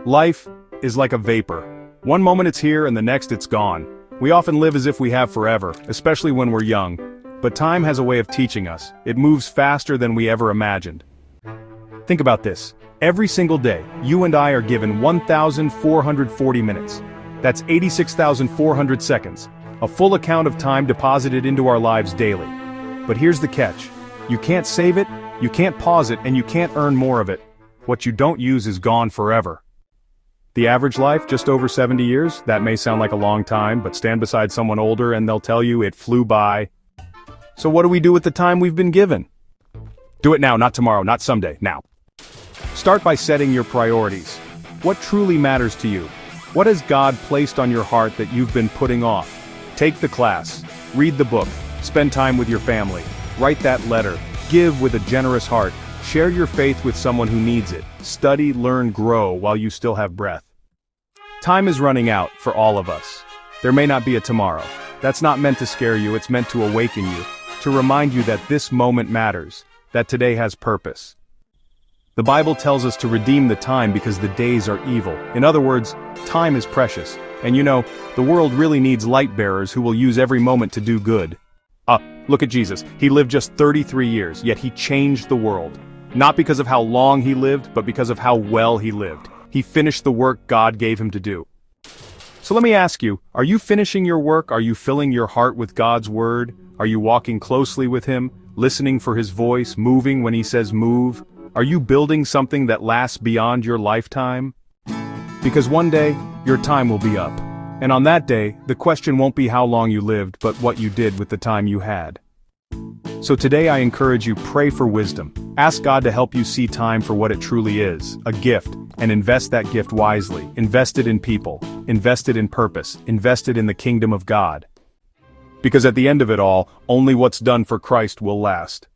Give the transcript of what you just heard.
Life is like a vapor. One moment it's here and the next it's gone. We often live as if we have forever, especially when we're young. But time has a way of teaching us. It moves faster than we ever imagined. Think about this. Every single day, you and I are given 1,440 minutes. That's 86,400 seconds. A full account of time deposited into our lives daily. But here's the catch. You can't save it, you can't pause it, and you can't earn more of it. What you don't use is gone forever. The average life, just over 70 years, that may sound like a long time, but stand beside someone older and they'll tell you it flew by. So what do we do with the time we've been given? Do it now, not tomorrow, not someday, now. Start by setting your priorities. What truly matters to you? What has God placed on your heart that you've been putting off? Take the class, read the book, spend time with your family, write that letter, give with a generous heart, share your faith with someone who needs it, study, learn, grow while you still have breath. Time is running out for all of us. There may not be a tomorrow. That's not meant to scare you, it's meant to awaken you, to remind you that this moment matters, that today has purpose. The Bible tells us to redeem the time because the days are evil. In other words, time is precious. And you know, the world really needs light bearers who will use every moment to do good. Look at Jesus. He lived just 33 years, yet he changed the world. Not because of how long he lived, but because of how well he lived. He finished the work God gave him to do. So let me ask you, are you finishing your work? Are you filling your heart with God's word? Are you walking closely with him, listening for his voice, moving when he says move? Are you building something that lasts beyond your lifetime? Because one day, your time will be up. And on that day, the question won't be how long you lived, but what you did with the time you had. So today I encourage you, pray for wisdom. Ask God to help you see time for what it truly is, a gift, and invest that gift wisely. Invest it in people, invest it in purpose, invest it in the kingdom of God. Because at the end of it all, only what's done for Christ will last.